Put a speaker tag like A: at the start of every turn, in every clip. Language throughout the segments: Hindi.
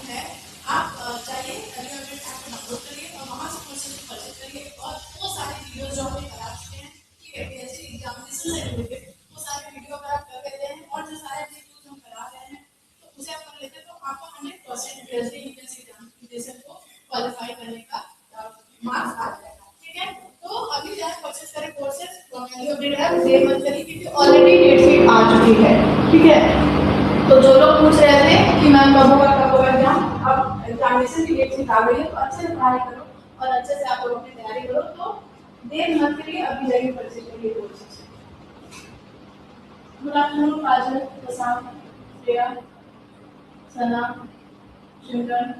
A: है आप जाइए एलियो अपडेट ऐप को डाउनलोड करिए और वहां से कोर्सेज परचेज करिए और वो सारे वीडियो जो हमने करा चुके हैं, ठीक है, पीएचडी एग्जामिनेशन से रिलेटेड वो सारे वीडियो अगर आप कर लेते हैं और जो सारे एमसीक्यूज हम करा रहे हैं तो उसे आप कर लेते हैं तो आपको 100% पीएचडी इंट्रेंस एग्जामिनेशन को क्वालिफाई करने का मार्क्स आ जाएगा, ठीक है। तो अभी जाए परचेज करें कोर्सेज फ्रॉम एलियो अपडेट ऐप, देर मत करिए क्योंकि ऑलरेडी डेट शीट आ चुकी है, ठीक है। तो जो लोग पूछ रहे थे कि मैम कब होगा एग्जाम, अब एग्जामिनेशन की डेट शीट आ गई है तो अच्छे से पढ़ाई करो और अच्छे से आप लोग अपनी तैयारी करो। तो देर मत करिए, अभी जाइए परचेज करिए कोर्सेज। गुड आफ्टरनून काजल, प्रशांत, श्रेया, सना, शिमरन,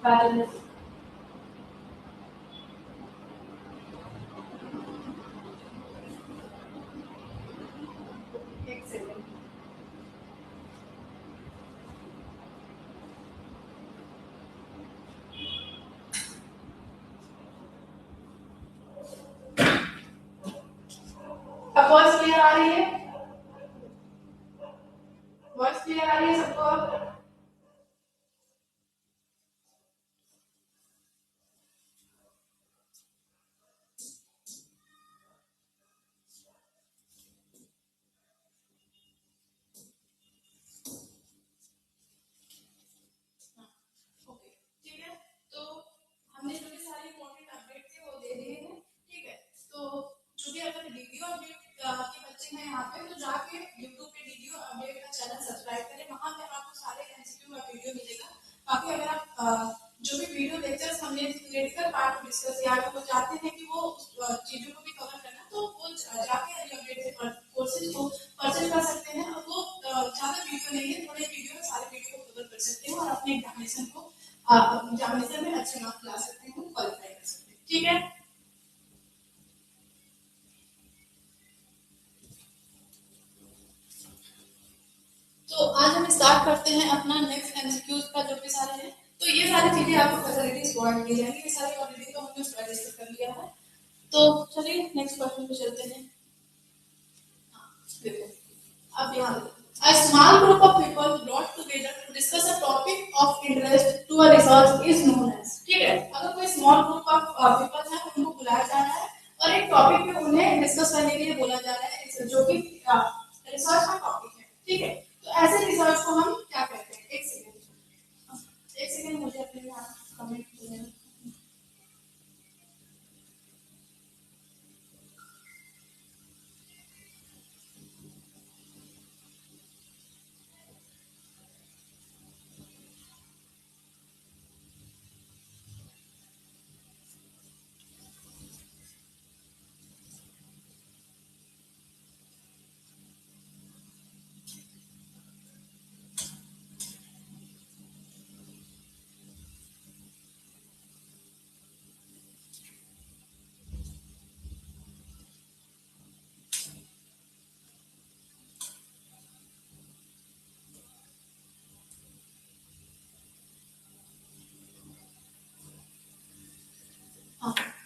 A: काजल। एक सेकंड, अब वॉइस क्लियर आ रही है? वॉइस क्लियर आ रही है सबको? ओके, ठीक है। तो हमने जो भी सारे इम्पोर्टेंट अपडेट थे वो दे दिए हैं, ठीक है। तो जो भी अगर वीडियो अपडेट के बच्चे हैं यहाँ पे तो जाके यूट्यूब पे वीडियो अपडेट का चैनल सब्सक्राइब करें, वहां पे आपको सारे एमसीक्यू का वीडियो मिलेगा। बाकी अगर आप जो भी वीडियो लेक्चर्स हमने क्रिटिकल पार्ट डिस्कस किया है वो चाहते हैं कि वो चीजों को भी कवर करना, तो वो जाके अपडेट से कोर्सेज को परचेज कर सकते हैं और वो ज्यादा वीडियो नहीं है, थोड़े वीडियो में सारे वीडियो को कवर कर सकते हैं और अपने एग्जामिनेशन को एग्जामिनेशन में अच्छे मार्क्स ला सकते हैं, क्वालिफाई कर सकते हैं, ठीक है। तो आज हम स्टार्ट करते हैं अपना नेक्स्ट एमसीक्यूज का जो भी सारे हैं। तो ये सारी चीजें आपको फैसिलिटीज प्रोवाइड की जाएंगी, ये सारी ऑलरेडी तो हमने उसका डिस्कस कर लिया है। तो चलिए नेक्स्ट क्वेश्चन पे चलते हैं। देखो अब यहाँ a small group of people brought together to discuss a topic of interest to a research is known as, ठीक है। अगर कोई स्मॉल ग्रुप ऑफ पीपल है उनको बुलाया जा रहा है और एक टॉपिक पे उन्हें डिस्कस करने के लिए बोला जा रहा है जो कि रिसर्च का टॉपिक है, ठीक है। तो ऐसे रिसर्च को हम क्या कहते हैं? एक सेकेंड मुझे अपने यहाँ कमेंट करने।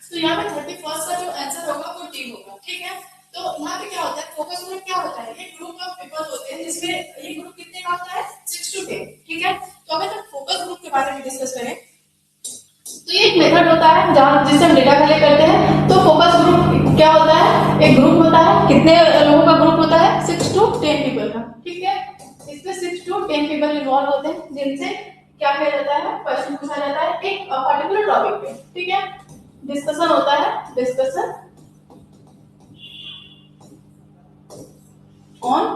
A: तो यहाँ पे 31st का जो आंसर होगा वो डी होगा, ठीक है। तो यहाँ पे क्या होता है, फोकस ग्रुप क्या होता है? ये ग्रुप ऑफ पीपल होते हैं जिसमें ये ग्रुप कितने का होता है? 6 to 10, ठीक है। तो अगर हम फोकस ग्रुप के बारे में डिस्कस करें तो ये एक मेथड होता है जहाँ जिससे हम डेटा कलेक्ट करते हैं। तो फोकस ग्रुप क्या होता है? एक ग्रुप होता है, कितने लोगों का ग्रुप होता है? 6 to 10 पीपल का, ठीक है। इसमें 6 to 10 पीपल इन्वॉल्व होते हैं जिनसे क्या किया जाता है? क्वेश्चन पूछा जाता है एक पर्टिकुलर टॉपिक पे, ठीक है। डिस्कशन होता है, डिस्कशन ऑन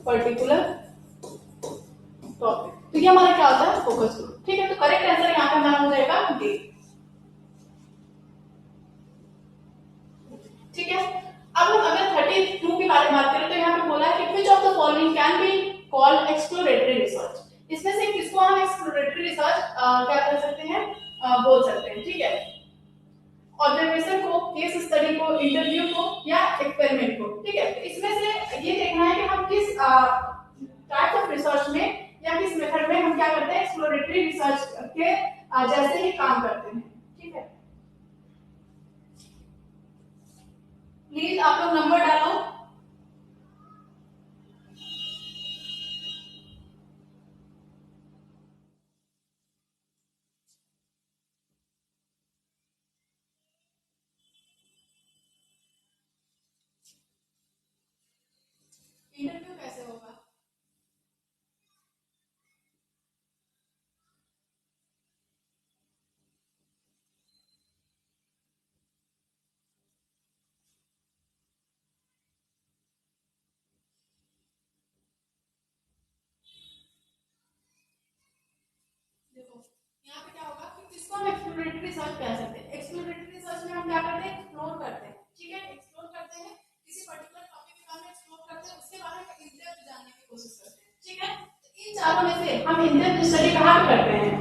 A: पर्टिकुलर टॉपिक। तो ये हमारा क्या होता है? फोकस ग्रुप, ठीक है। तो करेक्ट आंसर यहाँ पे हमारा हो जाएगा डी, ठीक है। अब अगर 32 के बारे में बात करें तो यहाँ पे बोला है कि which of the following can be called exploratory research. इसमें से किसको हम एक्सप्लोरेटरी रिसर्च क्या कर सकते हैं? बोल सकते हैं, ठीक है। ऑब्जर्वेशन को, केस स्टडी को, इंटरव्यू को या एक्सपेरिमेंट को, ठीक है। तो इसमें से ये देखना है कि हम किस टाइप ऑफ रिसर्च में या किस मेथड में हम क्या करते हैं? एक्सप्लोरेटरी रिसर्च के जैसे ही काम करते हैं, ठीक है। प्लीज आप लोग नंबर डालो। इसको हम एक्सप्लोरेटरी रिसर्च कह सकते हैं। एक्सप्लोरेटरी रिसर्च में हम क्या करते हैं, एक्सप्लोर करते हैं, ठीक है, एक्सप्लोर करते हैं, किसी पर्टिकुलर टॉपिक के बारे में एक्सप्लोर करते हैं, उसके बारे में इन डेप्थ जानने की कोशिश करते हैं, ठीक है। तो इन चारों में से हम इन डेप्थ स्टडी कहाँ पे करते हैं,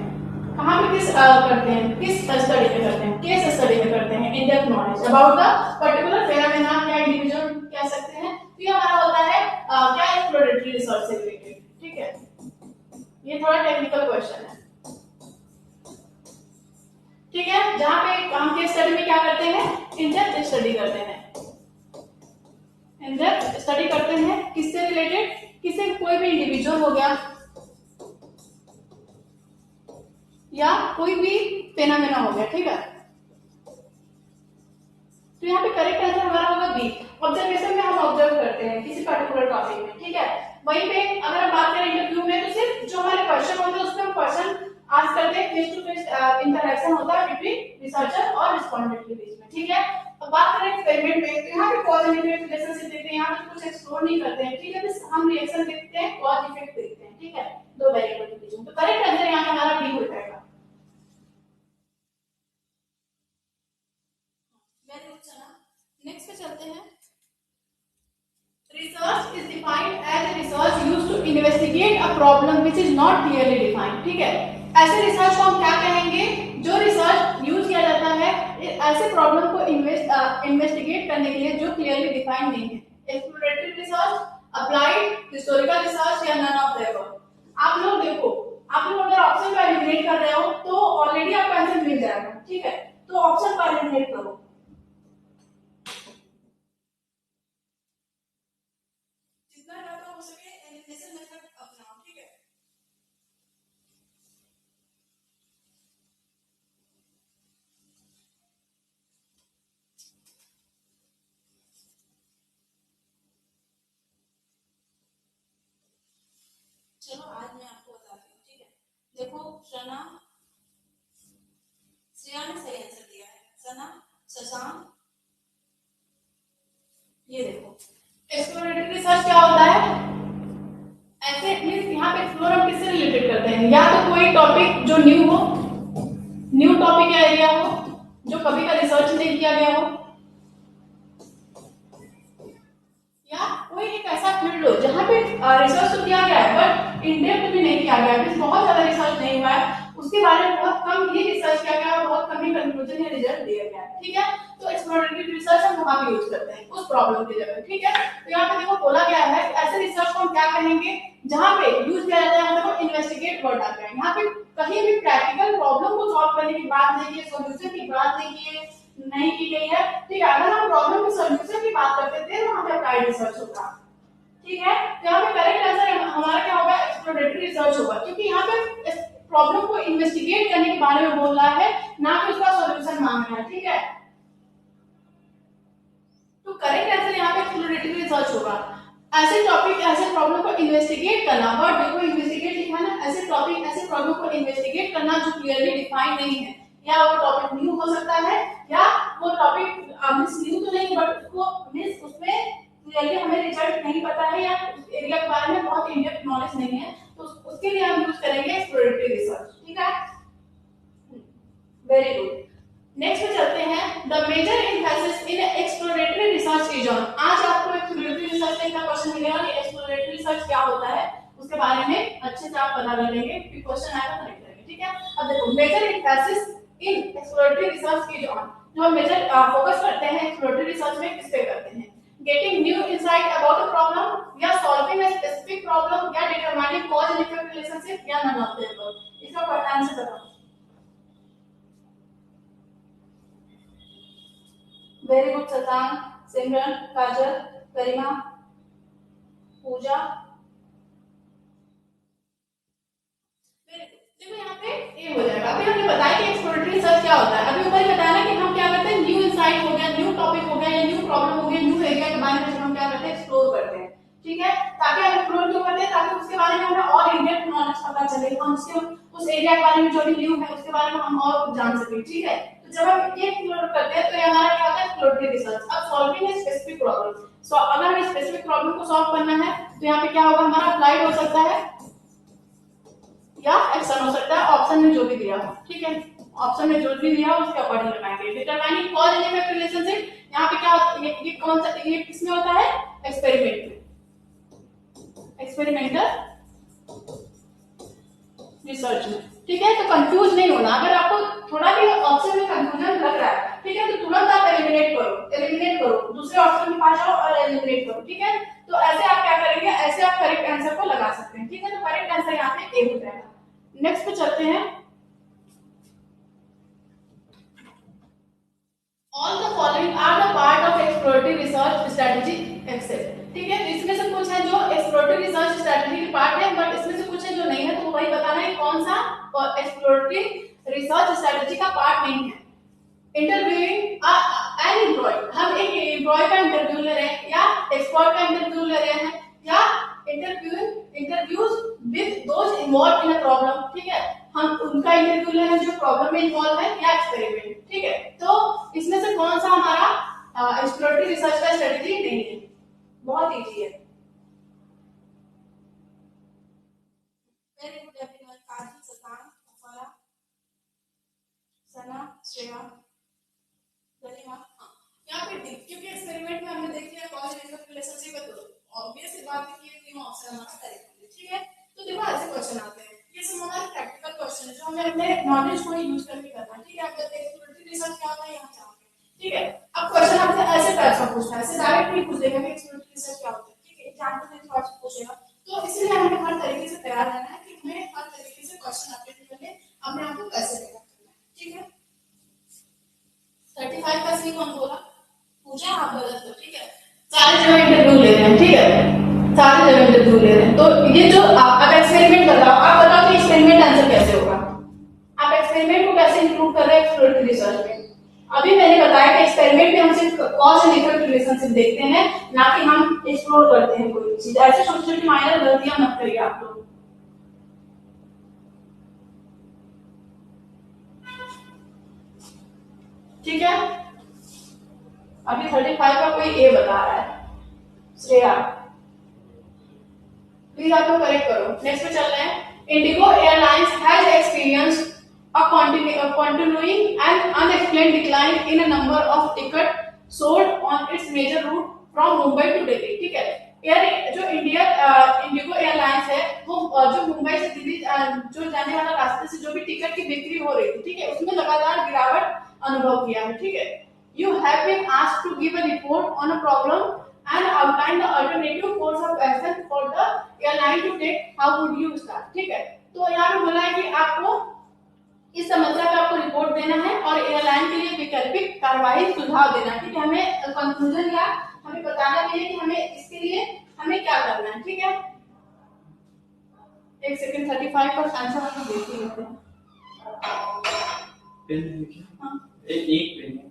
A: कहाँ पे किस करते हैं, किस स्टडी में करते हैं, केस स्टडी में करते हैं, in depth knowledge about the particular phenomena या इंडिविजुअल कह सकते हैं। तो ये हमारा होता है क्या, एक्सप्लोरेटरी रिसर्च से रिलेटेड, ठीक है। ये थोड़ा टेक्निकल क्वेश्चन है, ठीक है, जहां पे हम केस स्टडी में क्या करते हैं, इन डेप्थ स्टडी करते हैं, इन डेप्थ स्टडी करते हैं किससे रिलेटेड, किसी कोई भी इंडिविजुअल हो गया या कोई भी फेनोमेना हो गया, ठीक है। तो यहाँ पे करेक्ट आंसर हमारा होगा बी, ऑब्जर्वेशन में हम ऑब्जर्व करते हैं किसी पर्टिकुलर टॉपिक में, ठीक है। वहीं पे अगर हम बात करें इंटरव्यू में तो सिर्फ जो हमारे क्वेश्चन होते हैं उसमें हम क्वेश्चन आस्क करते हैं, फेस टू फेस इंटरेक्शन होता है बिटवीन रिसर्चर और रिस्पोंडेंट के बीच में, ठीक है। अब बात करें एक्सपेरिमेंट में तो यहाँ पे कॉज एंड इफेक्ट रिलेशनशिप देखते हैं, यहाँ पे कुछ एक्सप्लोर नहीं करते हैं, ठीक है, बस हम रिएक्शन देखते हैं, कॉज इफेक्ट देखते हैं, ठीक है, दो वेरिएबल के बीच में। तो करेक्ट आंसर यहाँ पे हमारा बी हो जाएगा। वेरी गुड चला, नेक्स्ट पे चलते हैं। Research is defined as a research used to investigate a problem which is not clearly defined, ठीक है। ऐसे रिसर्च को हम क्या कहेंगे, जो रिसर्च यूज किया जाता है ऐसे प्रॉब्लम को इन्वेस्टिगेट करने के लिए जो क्लियरली डिफाइंड नहीं है। Exploratory research, applied, historical research या नन ऑफ द अबव। आप लोग देखो, आप लोग अगर ऑप्शन को एलिमिनेट कर रहे हो तो ऑलरेडी आपको आंसर मिल जाएगा, ठीक है, तो ऑप्शन को एलिमिनेट करो, जितना ज्यादा हो सके एलिमिनेशन मेथड अपनाओ, ठीक है। चलो आज मैं आपको बताती हूँ, ठीक है। देखो सना, श्रेया ने सही आंसर दिया है, सना, शशांक, ये देखो एक्सप्लोरेटरी रिसर्च क्या होता है, ऐसे मींस यहाँ पे एक्सप्लोर हम किससे रिलेटेड करते हैं, या तो कोई टॉपिक जो न्यू हो, न्यू टॉपिक या एरिया हो जो कभी का रिसर्च नहीं किया गया हो, या कोई एक ऐसा फील्ड हो जहाँ पे रिसर्च तो किया गया है बट इन डेप्थ भी नहीं किया गया है, बहुत ज्यादा रिसर्च नहीं हुआ है, उसके बारे में बहुत कम ही रिसर्च किया गया है, बहुत कम ही कंक्लूजन या रिजल्ट दिया गया है, ठीक है। तो एक्सप्लोरेटरी रिसर्च हम वहां पे यूज करते हैं उस प्रॉब्लम की जगह, ठीक है। तो यहाँ पे देखो बोला गया है ऐसे रिसर्च को हम क्या कहेंगे जहाँ पे यूज किया जाता है, मतलब इन्वेस्टिगेट वर्ड आता है, यहाँ पे कहीं भी प्रैक्टिकल प्रॉब्लम को सॉल्व करने की बात नहीं की, सोल्यूशन की बात नहीं की गई है, ठीक है। अगर हम प्रॉब्लम के सोल्यूशन की बात करते थे वहां पे अप्लाइड रिसर्च होगा, ठीक है। तो यहाँ पे करेक्ट आंसर हमारा क्या होगा, एक्सप्लोरेटरी रिसर्च होगा, क्योंकि यहाँ पे प्रॉब्लम को इन्वेस्टिगेट करने के बारे में बोल रहा है, ना कि उसका सॉल्यूशन मांग रहा है, ठीक है। तो करेक्ट आंसर यहाँ पे एक्सप्लोरेटरी रिसर्च होगा। ऐसे टॉपिक, ऐसे प्रॉब्लम को इन्वेस्टिगेट करना, वर्ड देखो इन्वेस्टिगेट लिखा ना, ऐसे टॉपिक, ऐसे प्रॉब्लम को इन्वेस्टिगेट करना जो क्लियरली डिफाइन नहीं है, या वो टॉपिक न्यू हो सकता है, या वो टॉपिक मींस न्यू तो नहीं बट उसको मींस उसमें क्लियरली हमें रिजल्ट नहीं पता है, या उस एरिया के बारे में बहुत इन डेप्थ नॉलेज नहीं है, तो उसके लिए हम यूज करेंगे एक्सप्लोरेटरी रिसर्च, ठीक है। वेरी गुड, नेक्स्ट पे चलते हैं। The major emphasis in exploratory research is on. आज आपको एक्सप्लोरेटरी रिसर्च में का क्वेश्चन मिलेगा कि एक्सप्लोरेटरी रिसर्च क्या होता है, उसके बारे में अच्छे से आप पता कर लेंगे, फिर क्वेश्चन आएगा करेक्ट करेंगे, ठीक है। अब देखो major emphasis in exploratory research is on, जो हम मेजर फोकस करते हैं एक्सप्लोरेटरी रिसर्च में किस पे करते हैं, getting new insight about a problem, या सॉल्विंग अ स्पेसिफिक प्रॉब्लम, या determining cause and effect relationship, या नन ऑफ द अबव। इसका आंसर बताओ। वेरी गुड शशांक, सिमरन, काजल, करीमा, पूजा। देखो यहाँ पे ए हो जाएगा। अभी हमने बताया कि एक्सप्लोरेटरी रिसर्च क्या होता है, अभी ऊपर ही बताया ना कि हम क्या करते हैं, न्यू इंसाइट हो गया, न्यू टॉपिक हो गया, या न्यू प्रॉब्लम हो गया, न्यू एरिया के बारे में हम क्या करते हैं, एक्सप्लोर करते हैं, ठीक है। ताकि हम एक्सप्लोर क्यों करते हैं, ताकि उसके बारे में हमें और इन डेप्थ नॉलेज पता चले, हम उसके उस एरिया के बारे में जो भी न्यू है उसके बारे में हम और जान सके, ठीक है। तो जब हम ये एक्सप्लोर करते हैं तो ये हमारा क्या होता है, एक्सप्लोरेटरी रिसर्च। अब सॉल्विंग ए स्पेसिफिक प्रॉब्लम, सो अगर हमें स्पेसिफिक प्रॉब्लम को सॉल्व करना है तो यहाँ पे क्या होगा, हमारा अप्लाइड हो सकता है या एक्शन हो सकता है, ऑप्शन में जो भी दिया हो, ठीक है। ऑप्शन में जो भी दिया उसके अकॉर्डिंग लगाएंगे। Determining cause and effect relationship, यहाँ पे क्या ये कौन सा, ये किसमें होता है, एक्सपेरिमेंट में, एक्सपेरिमेंटल रिसर्च में। ठीक है, तो कंफ्यूज नहीं होना। अगर आपको थोड़ा भी ऑप्शन में कंफ्यूजन लग रहा है, ठीक है, तो तुरंत आप एलिमिनेट करो, दूसरे ऑप्शन में पास जाओ और एलिमिनेट करो। ठीक है, तो ऐसे आप क्या करेंगे, ऐसे आप करेक्ट आंसर को लगा सकते हैं। ठीक है, तो करेक्ट आंसर यहाँ पे ए हो जाएगा। नेक्स्ट पे चलते हैं। All the following are the part of exploratory research strategy excel. ठीक है, तो इसमें से कुछ है जो एक्सप्लोरेटरी रिसर्च स्ट्रेटजी के पार्ट है, बट इसमें से कुछ है जो नहीं है, तो वही बताना है कौन सा एक्सप्लोरेटरी रिसर्च स्ट्रेटजी का पार्ट नहीं है। इंटरव्यूइंग एन एम्प्लॉय, हम एक एम्प्लॉय का इंटरव्यू ले रहे हैं, या एक्सपर्ट का इंटरव्यू ले रहे हैं, या interviews with those involve in a problem. ठीक है, हम उनका इंटरव्यू ले रहे हैं जो प्रॉब्लम में इन्वॉल्व है, या एक्सपेरिमेंट। ठीक है, तो इसमें से कौन सा हमारा एक्सप्लोरेटरी रिसर्च का स्ट्रेटजी नहीं है। बहुत इजी है। Very good everyone. काजी, सतान, अफारा, सना, श्रेया, गरिमा। हाँ, यहाँ पे क्योंकि एक्सपेरिमेंट में हमने देख लिया कॉज एंड इफेक्ट रिलेशनशिप है, तो ऑब्वियस सी बात है कि ये तीनों ऑप्शन हमारा करेक्ट होंगे। ठीक है, तो देखो ऐसे क्वेश्चन आते हैं, ये सब हमारे प्रैक्टिकल क्वेश्चन है जो हमें अपने नॉलेज को यूज करके करना है। ठीक है, आप एक्सप्लोरेटरी रिसर्च क्या होता है यहाँ जाओगे। ठीक है, अब क्वेश्चन आपसे ऐसे टाइप का पूछना है, ऐसे डायरेक्ट नहीं पूछ देगा कि एक्सप्लोरेटरी रिसर्च क्या होता है। ठीक है, एग्जांपल से थोड़ा सा पूछेगा, तो इसलिए हमें हर तरीके से तैयार रहना है कि हमें हर तरीके से क्वेश्चन अटेंड करने, अपने आप को कैसे तैयार करना है। ठीक है, 35 का सी कौन बोला, पूछा आप गलत हो। ठीक है, सारे जगह इंटरव्यू ले रहे हैं। ठीक है, सारे जगह इंटरव्यू ले रहे हैं, तो ये जो आप एक्सपेरिमेंट बताओ, आप बताओ कि एक्सपेरिमेंट आंसर कैसे होगा, आप एक्सपेरिमेंट को कैसे इंक्लूड कर रहे हैं एक्सप्लोरेटरी रिसर्च में। अभी मैंने बताया कि एक्सपेरिमेंट में हम सिर्फ कॉज एंड इफेक्ट रिलेशनशिप देखते हैं, ना कि हम एक्सप्लोर करते हैं कोई चीज। ऐसे छोटी छोटी माइनर गलतियां मत करिए आप लोग। ठीक है, अभी 35 का कोई ए बता रहा है, श्रेया, प्लीज आप लोग करेक्ट करो। नेक्स्ट पे चल रहे हैं। Indigo airlines has experience a continuing and unexplained decline in a number of tickets sold on its major route from Mumbai to Delhi। ठीक है, एयर जो इंडिगो एयरलाइंस है, वो जो मुंबई से दिल्ली जो जाने वाला रास्ते से जो भी टिकट की बिक्री हो रही थी, ठीक है, उसमें लगातार गिरावट अनुभव किया है। ठीक है, you have been asked to give a report on a problem and outline the alternative course of action for the airline to take, how would you start। ठीक है, तो यहाँ पे बोला है कि आपको इस समस्या का आपको रिपोर्ट देना है और एयरलाइन के लिए वैकल्पिक कार्रवाई सुझाव देना है। ठीक है, हमें कंक्लूजन या हमें बताना भी है कि हमें इसके लिए हमें क्या करना है। ठीक है, एक सेकंड, 35 का आंसर हम देख ही लेते हैं। पेन है क्या? हाँ, एक पेन है,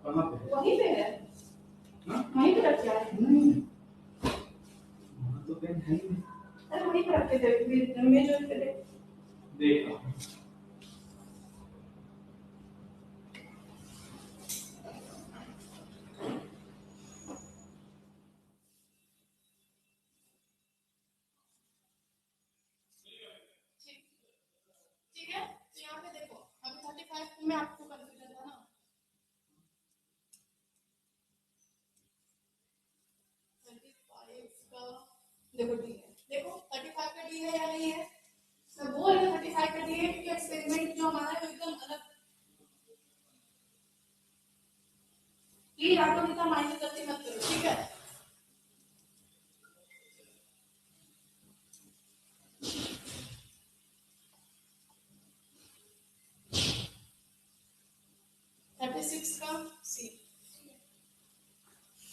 A: कहाँ पे? वहीं पे है, वहीं पे रख दिया है। तो पेन है ही, अरे वहीं पे रख के दे, मैं जो पे देखा। ठीक है, तो यहाँ पे देखो, अभी 35 में आपको कंफ्यूजन था ना, देखो डी है, देखो 35 का डी है या नहीं है। मैं बोल रही हूँ 35 का डी है, क्योंकि एक्सपेरिमेंट जो हमारा है वो एकदम अलग। प्लीज आप लोग इतना माइंड गलती मत करो। ठीक है, का सी।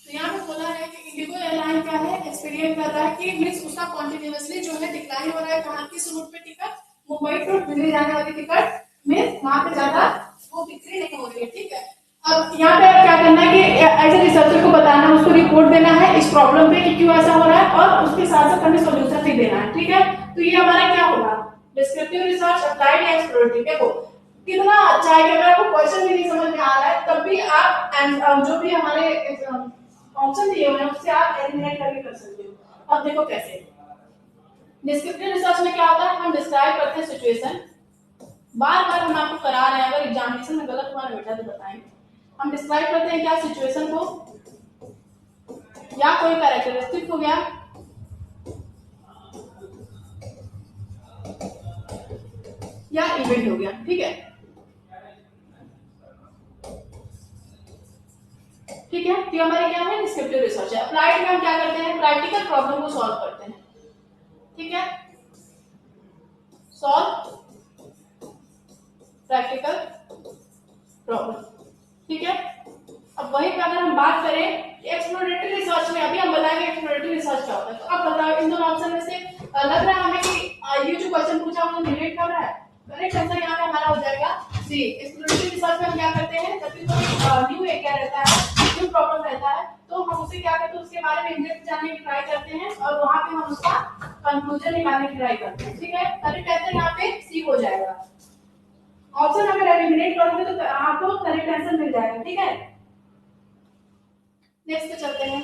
A: तो यहाँ पे बोला है कि इंडिगो एयरलाइन क्या है, एक्सपीरियंस कर रहा है कि मींस उसका कॉन्टिन्यूअसली जो है डिक्लाइन हो रहा है। कहाँ किस रूट पे टिकट, मुंबई टू दिल्ली जाने वाली टिकट में वहां पे ज्यादा वो बिक्री नहीं हो रही है। ठीक है, अब यहाँ पे क्या करना है कि एज ए रिसर्चर को बताना है, उसको रिपोर्ट देना है इस प्रॉब्लम पे कि क्यों ऐसा हो रहा है, और उसके साथ साथ हमें सोल्यूशन भी देना है। ठीक है, तो ये हमारा क्या होगा, डिस्क्रिप्टिव रिसर्च, अप्लाइड या एक्सप्लोरेटरी। देखो कितना अच्छा है कि अगर आपको क्वेश्चन भी नहीं समझ में आ रहा है तब भी आप जो भी हमारे ऑप्शन दिए हुए हैं उससे आप एलिमिनेट करके कर सकते हो। अब देखो कैसे। डिस्क्रिप्टिव रिसर्च में क्या होता है, हम डिस्क्राइब करते हैं सिचुएशन, बार बार हम आपको करा रहे हैं, अगर एग्जामिनेशन में गलत हुआ ना बेटा तो बताएंगे। हम डिस्क्राइब करते हैं क्या सिचुएशन को, या कोई कैरेक्टरिस्टिक हो गया, या इवेंट हो गया, ठीक है। ठीक है, तो हमारे क्या है, डिस्क्रिप्टिव रिसर्च है। अप्लाइड में हम क्या करते हैं, प्रैक्टिकल प्रॉब्लम को सॉल्व करते हैं, ठीक है, सॉल्व प्रैक्टिकल प्रॉब्लम, ठीक है। अब वहीं पे अगर हम बात करें एक्सप्लोरेटरी रिसर्च में, अभी हम बताएंगे एक्सप्लोरेटरी रिसर्च क्या होता है। तो अब बताओ इन दोनों ऑप्शन में से लग रहा है हमें कि ये जो क्वेश्चन पूछा वो रिलेट कर रहा है। करेक्ट आंसर यहाँ पे हमारा हो जाएगा सी। एक्सप्लोरेटरी रिसर्च में हम क्या करते हैं, जब भी कोई न्यू एरिया रहता है, न्यू प्रॉब्लम रहता है, तो हम उसे क्या करते हैं, उसके बारे में इंडेप्थ जानने की ट्राई करते हैं और वहां पे हम उसका कंक्लूजन निकालने की ट्राई करते हैं, ठीक है। करेक्ट आंसर यहाँ पे सी हो जाएगा। ऑप्शन अगर एलिमिनेट करोगे तो आपको करेक्ट आंसर मिल जाएगा, ठीक है। नेक्स्ट पे चलते हैं।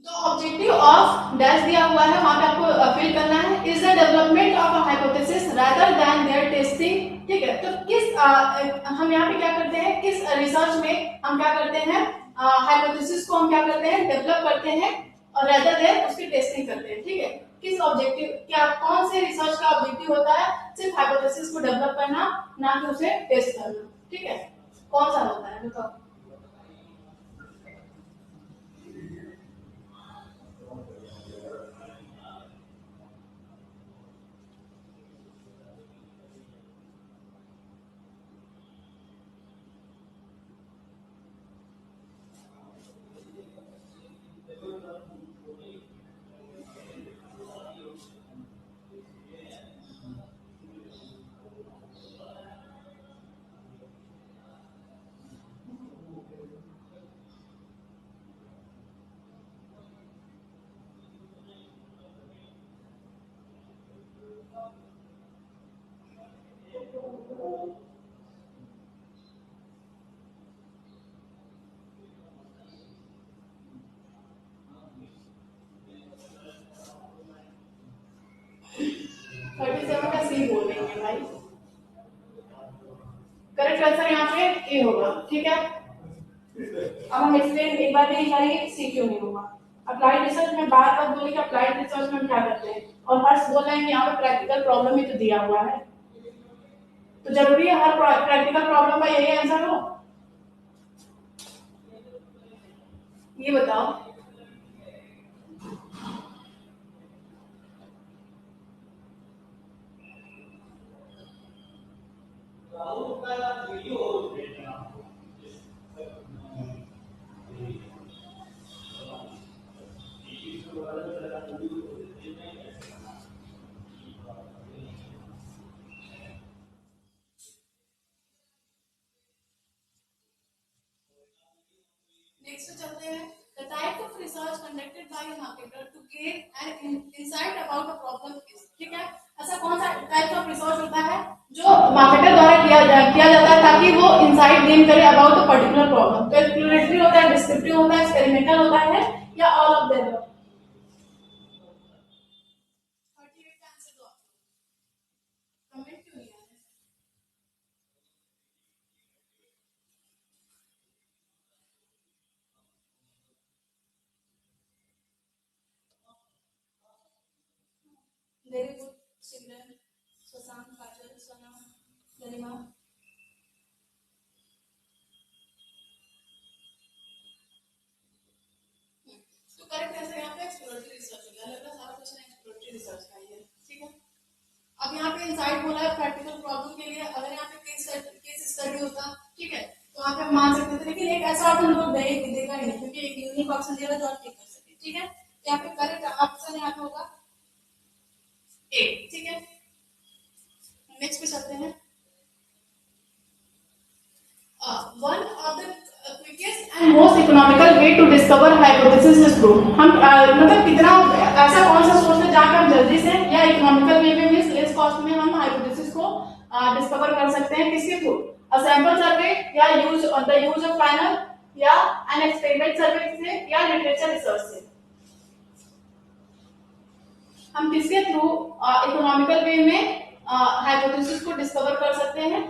A: जो ऑब्जेक्टिव ऑफ डैश दिया हुआ है वहां पे आपको फिल करना है, is the development of a hypothesis rather than their testing, ठीक है। तो किस हम यहाँ पे क्या करते हैं, किस रिसर्च में हम क्या करते हैं, हाइपोथेसिस को हम क्या करते हैं, डेवलप करते हैं और रादर देन उसकी टेस्टिंग करते हैं, ठीक है। किस ऑब्जेक्टिव, क्या कौन से रिसर्च का ऑब्जेक्टिव होता है, सिर्फ हाइपोथेसिस को डेवलप करना, ना कि उसे टेस्ट करना, ठीक है। कौन सा होता है बताओ। 37 का सी बोल रही है भाई। करेक्ट आंसर यहाँ पे ए होगा, ठीक है। अब हम एक्सप्लेन एक बार नहीं करेंगे सी क्यों नहीं होगा। अप्लाइड रिसर्च में बार बार बोले कि अप्लाइड रिसर्च में हम क्या करते हैं, और हर्ष बोल रहे हैं कि यहाँ पे प्रैक्टिकल प्रॉब्लम ही तो दिया हुआ है, तो जरूरी है हर प्रैक्टिकल प्रॉब्लम का यही आंसर हो, ये बताओ। नेक्स्ट चलते हैं, the type of research conducted by a marketer to gain an insight about a problem is, ठीक है। ऐसा कौन सा टाइप ऑफ रिसर्च होता है जो मार्केटर द्वारा किया जाता है ताकि वो इनसाइट गेन करे अबाउट अ पर्टिकुलर प्रॉब्लम। तो एक्सप्लोरेटरी होता है, डिस्क्रिप्टिव होता है, एक्सपेरिमेंटल होता है, या ऑल ऑफ देम। 38 का आंसर दो, कमेंट क्यों नहीं आ रहा है। वेरी गुड सिमरन, सुशांत, काजल, सोना, गरिमा। तो करेक्ट आंसर यहाँ पे एक्सप्लोरेटरी रिसर्च हो गया, लग रहा है सारा क्वेश्चन एक्सप्लोरेटरी रिसर्च का ही है, ठीक है। अब यहाँ पे इंसाइट बोला है प्रैक्टिकल प्रॉब्लम के लिए, अगर यहाँ पे केस स्टडी होता, ठीक है, तो वहाँ पे हम मान सकते थे, लेकिन एक ऐसा ऑप्शन तो देगा ही नहीं, क्योंकि एक यूनिक ऑप्शन देगा जो आप टिक कर सके, ठीक है। तो यहाँ पे करेक्ट ऑप्शन यहाँ पे होगा ए, ठीक है। नेक्स्ट पे चलते हैं। One of the quickest and most economical way to discover hypothesis is proof. हम मतलब कितना ऐसा कौन सा सोर्स है जहाँ पे हम जल्दी से या इकोनॉमिकल वे में मींस लेस कॉस्ट में हम हाइपोथेसिस को डिस्कवर कर सकते हैं, किसके थ्रू, अ सैंपल सर्वे, या यूज ऑफ पैनल, या एन एक्सपेरिमेंट सर्वे से, या लिटरेचर रिसर्च से। हम किसके थ्रू इकोनॉमिकल वे में हाइपोथेसिस को डिस्कवर कर सकते हैं।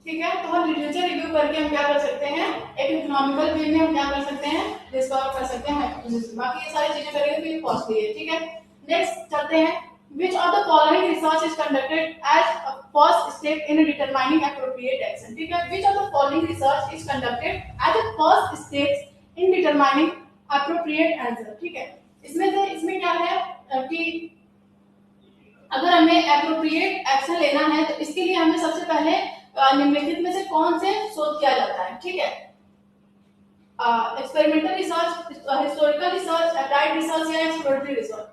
A: ठीक है, तो हम लिटरेचर रिव्यू करके हम क्या कर सकते हैं, एक इकोनॉमिकल वे में हम क्या कर सकते हैं, डिस्कवर कर सकते हैं हाइपोथेसिस। बाकी ये सारी चीजें करेंगे तो ये कॉस्टली है। ठीक है, नेक्स्ट चलते हैं। Which of the following research is conducted as a first step in determining appropriate action? ठीक है, which of the following research is conducted as a first step in determining appropriate answer? ठीक है, इसमें क्या है कि अगर हमें एप्रोप्रिएट एक्शन लेना है तो इसके लिए हमें सबसे पहले निम्नलिखित में से कौन से शोध किया जाता है। ठीक है, experimental research, historical research, applied research या एक्सप्लोरेटरी रिसर्च।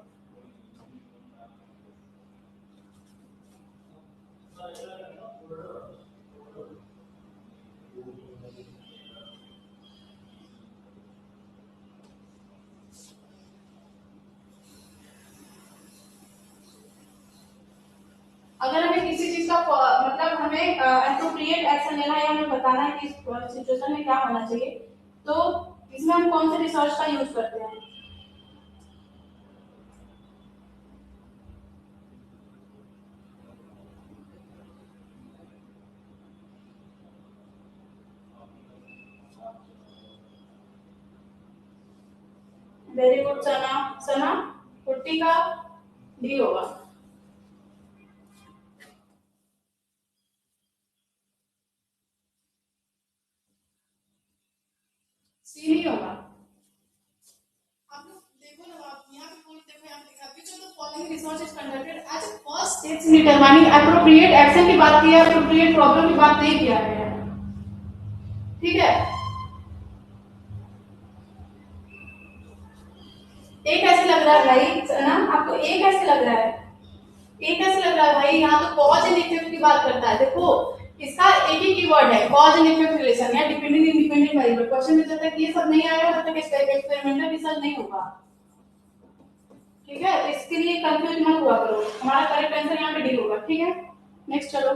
A: अगर हमें किसी चीज का मतलब हमें एप्रोप्रिएट एक्शन लेना है या हमें बताना है कि इस सिचुएशन में क्या होना चाहिए, तो इसमें हम कौन से रिसर्च का यूज करते हैं। वेरी गुड सना, सना 40 का डी होगा। सी नहीं होगा। आप लोग देखो ना, आप यहाँ पे पूरी देखो, यहाँ पे लिखा which of the following research is conducted as a first steps in determining appropriate action की बात की है, appropriate problem की बात नहीं किया गया है। ठीक है, एक ऐसे लग रहा है भाई ना, आपको एक ऐसे लग रहा है, एक ऐसे लग रहा है भाई, यहाँ तो कॉज एंड इफेक्ट की बात करता है। देखो इसका एक ही कीवर्ड है, कॉज एंड इफेक्ट रिलेशन या डिपेंडेंट इंडिपेंडेंट वेरिएबल। क्वेश्चन में जब तक ये सब नहीं आएगा तब तक एक्सपेरिमेंटल रिसर्च नहीं होगा। ठीक है, तो इसके लिए कंफ्यूज मत हुआ करो, हमारा करेक्ट आंसर यहाँ पे डी होगा। ठीक है, नेक्स्ट चलो।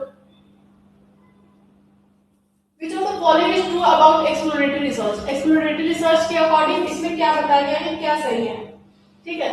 A: Which of the following is true about exploratory research? Exploratory research के अकॉर्डिंग इसमें क्या बताया गया है, क्या सही है। ठीक है,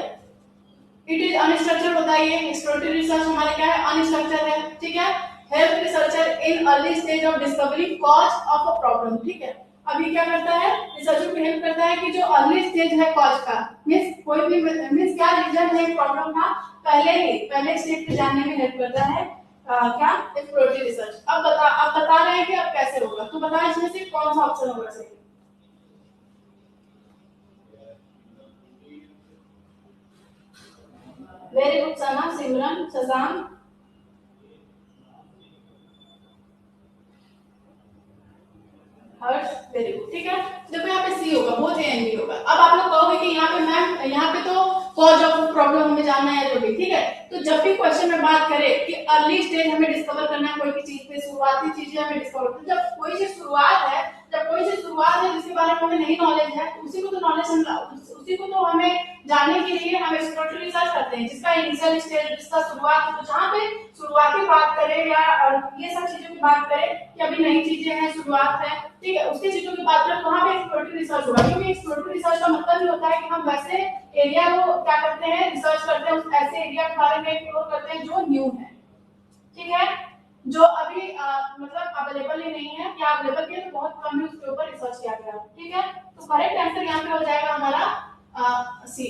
A: इट इज अनस्ट्रक्चर्ड बताइए, एक्सप्लोरेटरी रिसर्च हमारे क्या है, अनस्ट्रक्चर्ड है। ठीक है, help researcher in early stage of discovery cause of a problem. ठीक है, अभी क्या करता है, रिसर्चर को हेल्प करता है कि जो अर्ली स्टेज है कॉज का, मींस कोई भी मींस क्या रीजन है प्रॉब्लम का, पहले स्टेज पे जानने में हेल्प करता है क्या, एक्सप्लोरेटरी रिसर्च। अब बता रहे हैं कि अब कैसे होगा, तो बता इसमें से कौन सा ऑप्शन होगा सही। वेरी गुड सना, सिमरन, शशांक, हर्ष, वेरी गुड। ठीक है, देखो यहाँ पे सी होगा, बोथ ए एंड बी होगा। अब आप लोग कहोगे कि यहाँ पे मैम यहाँ पे तो कॉज ऑफ प्रॉब्लम हमें जानना है जो भी। ठीक है, तो जब भी क्वेश्चन में बात करें कि अर्ली स्टेज हमें डिस्कवर करना है कोई भी चीज पे, शुरुआती चीजें हमें डिस्कवर, तो जब कोई चीज शुरुआत है, जिसके बारे में हमें नहीं नॉलेज है, तो उसी को तो उसी को तो हमें जानने के लिए हम एक्सप्लोरेटरी रिसर्च करते हैं, जिसका इनिशियल स्टेज, जिसका शुरुआत, तो जहाँ पे शुरुआती बात करें या ये सब चीजों की बात करें कि अभी नई चीजें हैं, शुरुआत है, ठीक है, उसकी चीजों की बात करें, वहां पे एक्सप्लोरेटरी रिसर्च होगा। क्योंकि एक्सप्लोरेटरी रिसर्च का मतलब ही होता है कि हम वैसे एरिया को क्या करते हैं, रिसर्च करते हैं, उस ऐसे एरिया के बारे में एक्सप्लोर करते हैं जो न्यू है। ठीक है, जो अभी मतलब अवेलेबल ही नहीं है, या अवेलेबल भी है तो बहुत कम है, उसके ऊपर रिसर्च किया गया। ठीक है, तो करेक्ट आंसर यहाँ पे हो जाएगा हमारा सी।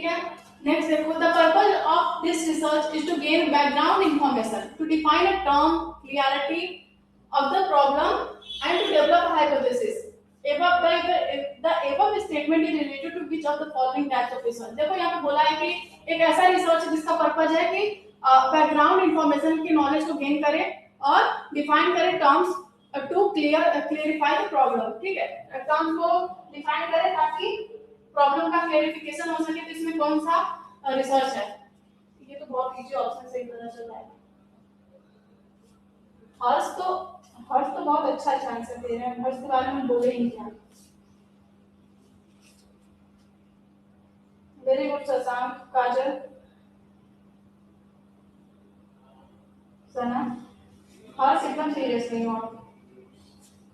A: ठीक है। नेक्स्ट देखो, the purpose of this research is to gain background information, to define a term, clarity of the problem and to develop hypothesis. The above statement is related to which of the following types of research? देखो यहाँ पे बोला है कि एक ऐसा रिसर्च जिसका पर्पज है कि बैकग्राउंड इंफॉर्मेशन की नॉलेज को गेन करे और डिफाइन करे terms to clarify the problem, ठीक है, टर्म्स को डिफाइन करे ताकि प्रॉब्लम का क्लियरिफिकेशन हो सके। तो इसमें कौन सा रिसर्च है? ये तो बहुत इजी ऑप्शन से ही पता चल रहा है। हर्ष तो बहुत अच्छा आंसर दे रहे हैं, हर्ष के बारे में बोले ही क्या। वेरी गुड शशांक, काजल, सना, हर्ष एकदम सीरियसली हो,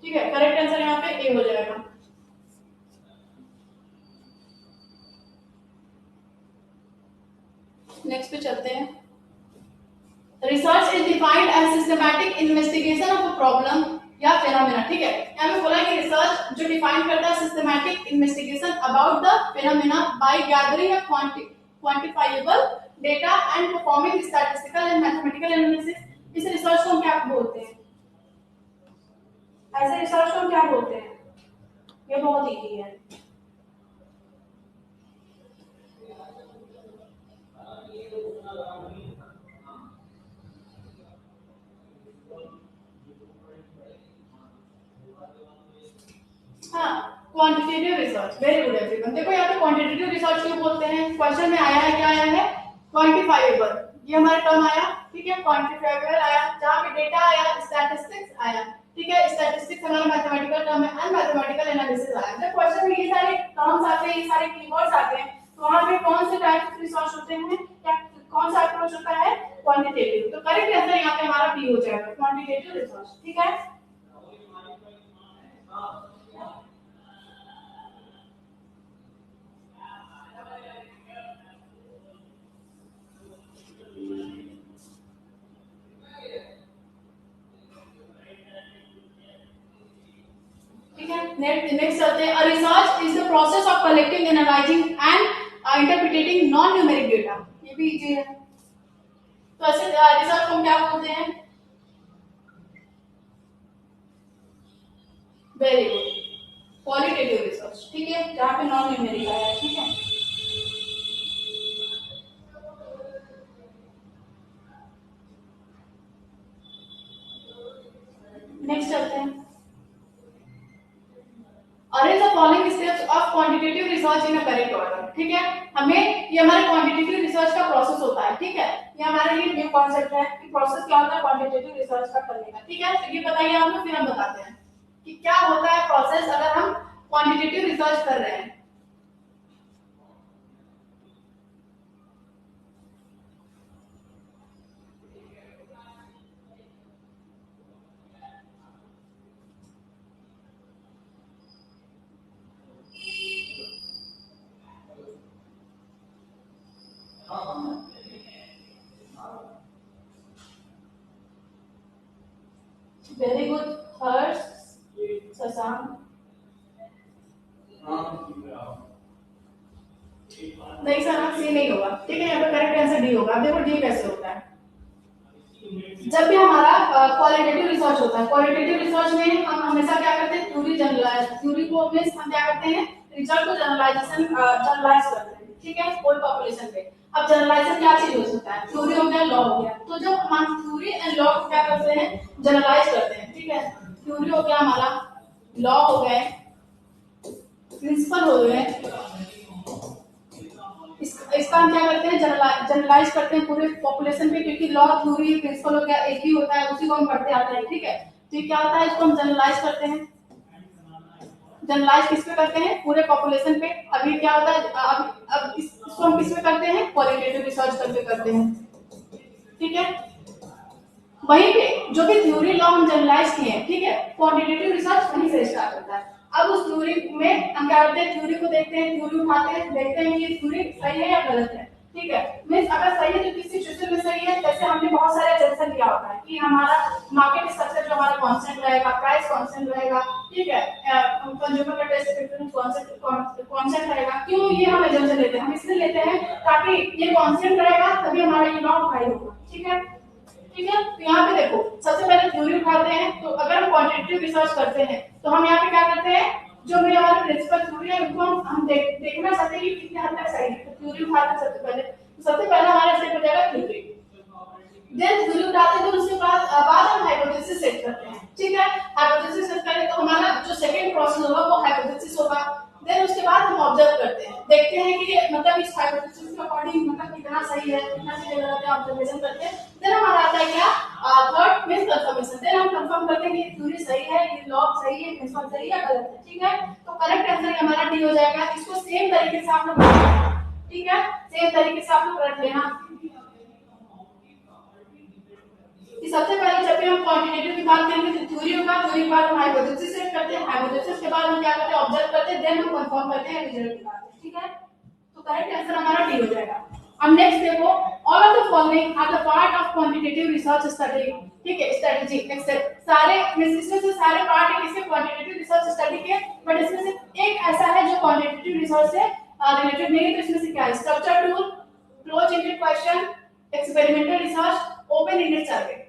A: ठीक है। करेक्ट आंसर यहाँ पे ए हो जाएगा। नेक्स्ट पे चलते हैं। Research is defined as systematic investigation of a problem या फेनोमेना, ठीक है। यहाँ पे बोला है कि रिसर्च जो डिफाइन करता है systematic investigation about the phenomena by gathering a quantifiable data and performing statistical and mathematical analysis. इस रिसर्च को हम क्या बोलते हैं? ऐसे रिसर्च को हम क्या बोलते हैं? ये बहुत इजी है। हाँ, quantitative research, very good everyone. देखो यहाँ पे क्वांटिटेटिव रिसर्च क्यों बोलते हैं? क्वेश्चन में आया है, क्या आया है? क्वांटिफाइबल, ये हमारा टर्म आया, ठीक है। क्वांटिफाइबल आया, जहाँ पे डेटा आया, स्टैटिस्टिक्स आया, ठीक है। स्टैटिस्टिक्स हमारा मैथमेटिकल टर्म है एंड मैथमेटिकल एनालिसिस आया। जब क्वेश्चन में ये सारे टर्म्स आते हैं, ये सारे कीवर्ड्स आते हैं, तो वहाँ पे कौन से टाइप ऑफ रिसर्च होते हैं, क्या कौन सा अप्रोच होता है? क्वांटिटेटिव। तो करेक्ट आंसर यहाँ पे हमारा बी हो जाएगा, क्वांटिटेटिव रिसर्च, ठीक है। नेक्स्ट चलते हैं। Research is the process of collecting, analysing and interpreting non numeric data. ये भी इजी है। तो ऐसे रिसर्च को हम क्या बोलते हैं? वेरी गुड, क्वालिटेटिव रिसर्च, ठीक है, जहाँ पे नॉन न्यूमेरिक आया है, ठीक है। नेक्स्ट चलते हैं। Arrange the following steps of quantitative research in a correct order, ठीक है। हमें ये हमारे क्वांटिटेटिव रिसर्च का प्रोसेस होता है, ठीक है। ये हमारे लिए न्यू कॉन्सेप्ट है कि प्रोसेस क्या होता है क्वांटिटेटिव रिसर्च का करने का, ठीक है। तो ये बताइए आप लोग, फिर हम बताते हैं कि क्या होता है प्रोसेस अगर हम क्वांटिटेटिव रिसर्च कर रहे हैं। वेरी गुड हर्ष, शशांक। नहीं सर, आप सी नहीं होगा, ठीक है। यहाँ पे करेक्ट आंसर डी होगा। देखो डी कैसे होता है? जब भी हमारा क्वालिटेटिव रिसर्च होता है, क्वालिटेटिव रिसर्च में हम हमेशा क्या करते हैं? थ्योरी जनरलाइज, थ्योरी को मींस हम क्या करते हैं? रिजल्ट को जनरलाइज करते हैं, ठीक है, होल पॉपुलेशन पे। अब जनरलाइजेशन क्या चीज हो सकता है? थ्योरी हो गया, लॉ हो गया। तो जब हम थ्योरी एंड लॉ को क्या करते हैं? जनरलाइज करते हैं, ठीक है। थ्योरी हो गया हमारा, लॉ हो गए, प्रिंसिपल हो गए, इसका हम क्या करते हैं? जनरलाइज करते हैं पूरे पॉपुलेशन पे, क्योंकि लॉ, थ्योरी, प्रिंसिपल हो गया एक ही होता है, उसी को हम पढ़ते आते हैं, ठीक है। तो क्या होता है? इसको हम जनरलाइज करते हैं। जनरलाइज किस पे करते हैं? पूरे पॉपुलेशन पे। अब ये क्या होता है? अब इसको हम किस पे करते हैं? क्वालिटेटिव रिसर्च करके करते हैं, ठीक है। वहीं पे जो भी थ्योरी लॉ हम जनरलाइज किए हैं, ठीक है, क्वांटिटेटिव रिसर्च वहीं से स्टार्ट होता है। अब उस थ्योरी में हम क्या करते हैं? थ्योरी को देखते हैं, थ्योरी उठाते हैं, देखते हैं कि ये थ्योरी सही है या गलत है, ठीक है, मींस अगर सही है तो किस सिचुएशन में सही है, जैसे हमने बहुत सारे अजम्पशन किया होता है कि हमारा मार्केट स्ट्रक्चर जो हमारा कांस्टेंट रहेगा, प्राइस कांस्टेंट रहेगा, ठीक है, कंज्यूमर का टेस्ट प्रेफरेंस कांस्टेंट रहेगा। क्यों ये हम अजम्पशन लेते हैं? हम इसलिए लेते हैं ताकि ये कांस्टेंट रहेगा तभी हमारा ये नॉट हाई होगा। ठीक है, ठीक है, तो यहाँ पे देखो सबसे पहले थ्योरी उठाते हैं। तो अगर हम क्वांटिटेटिव रिसर्च करते हैं तो हम यहाँ पे क्या करते हैं, जो मेरे हमारे प्रिंसिपल थ्योरी है उनको हम देखना चाहते हैं कि कितने हद तक सही है। तो थ्योरी उठाते हैं सबसे पहले, तो सबसे पहले हमारा स्टेप हो जाएगा थ्योरी। देन थ्योरी उठाते हैं तो उसके बाद हम हाइपोथेसिस सेट करते हैं। ठीक है, हाइपोथेसिस सेट करें तो हमारा जो सेकंड प्रोसेस होगा वो हाइपोथेसिस होगा। देन उसके बाद हम ऑब्जर्व करते हैं, देखते हैं कि मतलब इस हाइपोथेसिस के अकॉर्डिंग मतलब कितना सही है, कितना सही लग रहा है, ऑब्जर्वेशन करते हैं। देन हमारा आता है क्या, थर्ड मींस कंफर्मेशन। देन हम कंफर्म करते हैं कि ये थ्योरी सही है, ये लॉग सही है, प्रिंसिपल सही है, गलत है। ठीक है, तो करेक्ट आंसर हमारा डी हो जाएगा। इसको सेम तरीके से आप लोग, ठीक है, सेम तरीके से आप लोग रख लेना कि सबसे पहले जब भी हम क्वांटिटेटिव की बात करेंगे तो थ्योरी होगा, थ्योरी के बाद हम हाइपोथेसिस सेट करते हैं, हाइपोथेसिस के बाद हम क्या करते हैं, ऑब्जर्व करते हैं, देन हम कंफर्म करते हैं रिजल्ट के बाद। ठीक है, तो करेक्ट आंसर हमारा डी हो जाएगा। अब नेक्स्ट देखो, all of the following are the part of quantitative research study. ठीक है, स्ट्रेटजी एक्सेप्ट सारे इसमें से सारे पार्ट है किसके, क्वांटिटेटिव रिसर्च स्टडी के, बट इसमें से एक ऐसा है जो क्वांटिटेटिव रिसर्च से रिलेटेड नहीं है। तो इसमें से क्या है, structure tool, close ended question, experimental research, open ended survey.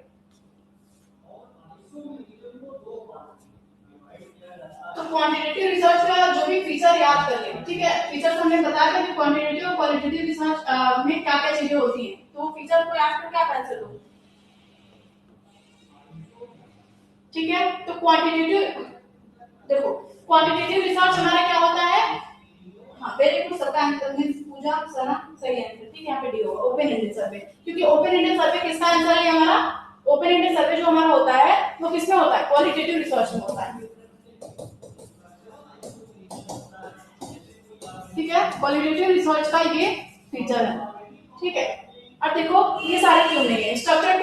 A: तो क्वांटिटेटिव रिसर्च का जो भी फीचर याद कर ले। ठीक है, फीचर हमने बताया था कि क्वांटिटेटिव और क्वालिटेटिव रिसर्च में क्या क्या चीजें होती हैं, तो वो फीचर को याद करके आप आंसर दो। ठीक है, तो क्वांटिटेटिव देखो, क्वांटिटेटिव रिसर्च हमारा क्या होता है, हाँ वेरी गुड, सबका आंसर मींस पूजा सना सही आंसर। ठीक है, यहाँ पे डी होगा, ओपन एंडेड सर्वे। क्योंकि ओपन एंडेड सर्वे किसका आंसर है हमारा, ओपन एंडेड सर्वे जो हमारा होता है वो किसमें होता है, क्वालिटेटिव रिसर्च में होता है। ठीक है, क्वालिटेटिव रिसर्च का ये फीचर है। ठीक है, अब देखो ये सारे क्यों नहीं है। स्ट्रक्चर